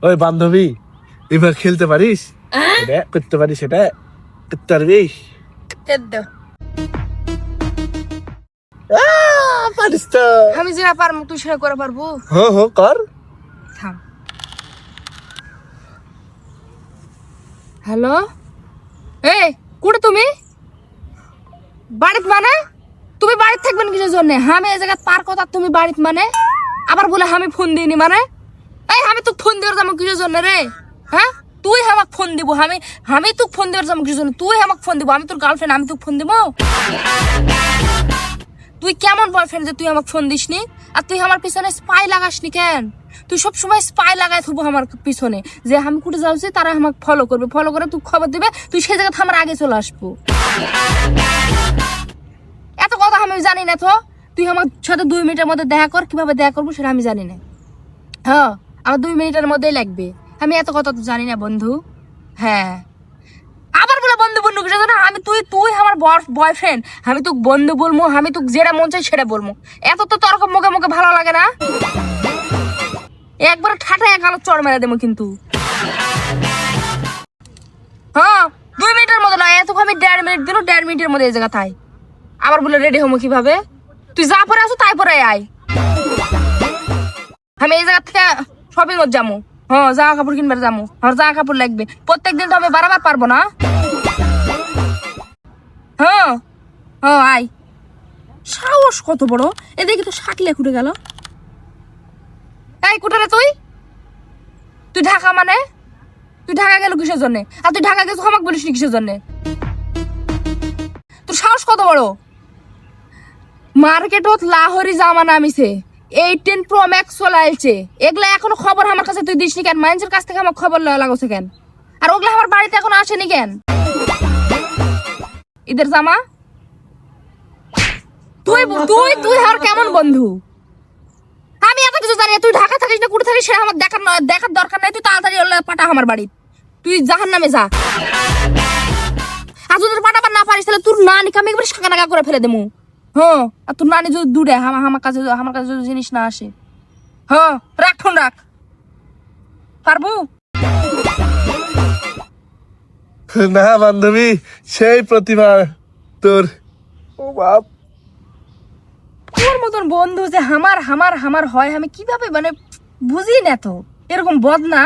ওই বান্ধবী, এবার খেলতে পারিস? এটা করতে পারিস, এটা করতে পারবি? পারিস তো? আমি যেটা পারবো তুই সেটা করে পারবো। হো কর। থাম। হ্যালো, এই কুড়ে তুমি বাড়িত মানে? তুমি বাড়িতে থাকবেন কিসের জন্য? আমি এই জায়গা পার কথা, তুমি বাড়িতে মানে? আবার বলে আমি ফোন দিইনি মানে? এই আমি তোকে ফোন দেওয়ার যাবো কিসের জন্য রে? হ্যাঁ, তুই আমাকে ফোন দিব? আমি তোকে ফোন দেওয়ার যাবো কিসের জন্য? তুই আমাকে ফোন দিব? আমি তোর গার্লফ্রেন্ড, আমি তোকে ফোন দিব? তুই কেমন বয়ফ্রেন্ড যে তুই আমাকে ফোন দিসনি? আর তুই আমার পিছনে স্পাই লাগাসনি কেন? তুই সব সময় স্পাই লাগাই থাকবো আমার পিছনে, যে আমি কুটে যাচ্ছি তারা আমাকে ফলো করবে, ফলো করে তুই খবর দিবে, তুই সেই জায়গাতে আমার আগে চলে আসবো। এত কথা আমি জানি না তো। তুই আমার সাথে 2 মিনিটের মধ্যে দেখা কর, কিভাবে দেখা করবো সেটা আমি জানি না। হ্যাঁ, আমার 2 মিনিটের মধ্যেই লাগবে। আমি এত কথা তো জানি না বন্ধু। হ্যাঁ, আবার বলে বন্ধু বন্ধু কিছু না। আমি তুই আমার বয়ফ্রেন্ড, আমি তোকে বন্ধু বলবো, আমি তোকে যেটা মন চাই সেটা বলবো। এত তো তর্ক মুখে মুখে ভালো লাগে না। একবার ঠাটায় গালো চড় মেরে দেবো কিন্তু। হ্যাঁ, 2 মিনিটের মধ্যে নয়, এত আমি 1.5 মিনিট দিল, 1.5 মিনিটের মধ্যে এই জায়গা থাই। আবার বলে রেডি হবো কিভাবে? তুই যা পরে আসো তাই পরে আয়। আমি এই জায়গা থেকে শপিং করতে যাবো। হ্যাঁ, জামা কাপড় কিনবার যাবো, আমার জামা কাপড় লাগবে। প্রত্যেকদিন তো আমি বারবার পারবো না। হ্যাঁ হ্যাঁ, আয়। সাহস কত বড়! এদিকে তো শাকলে কুটে গেল। এই কুটারে তুই ঢাকা মানে? তুই ঢাকা গেল কিসের জন্য? আর তুই ঢাকা গেছিস আমাকে বলিস কিসের জন্য? তোর সাহস কত বড়! মার্কেটত লাহোরি জামা নামিছে, 18 Pro Max চলে আসছে। এগুলা এখনো খবর আমার কাছে তুই দিসনি কেন? মানুষের কাছ থেকে আমার খবর লাগাচ্ছে কেন? আর ওগুলা আমার বাড়িতে এখন আসেনি কেন? ঈদের জামা তুই তুই তুই আর কেমন বন্ধু? আমি এত কিছু জানি না। তুই ঢাকা থাকিস না কুড়ে থাকিস সেটা আমার দেখার দরকার নাই। তুই তাড়াতাড়ি পাঠা আমার বাড়ি। তুই জাহান নামে যা। আর যদি পাঠাবার না পারিস তাহলে তোর নানিকে আমি একবার শাঁকা নাকা করে ফেলে দেবো। হ্যাঁ, আর তোর নানি যদি দূরে আমার কাছে যদি জিনিস না আসে। হ্যাঁ, রাখ ফোন রাখ। পারবো না বান্ধবী, সেই প্রতিভা তোর। ও বাপ, তোর মতন বন্ধু যে আমার হয়, আমি কিভাবে মানে বুঝি না তো। এরকম বদ না।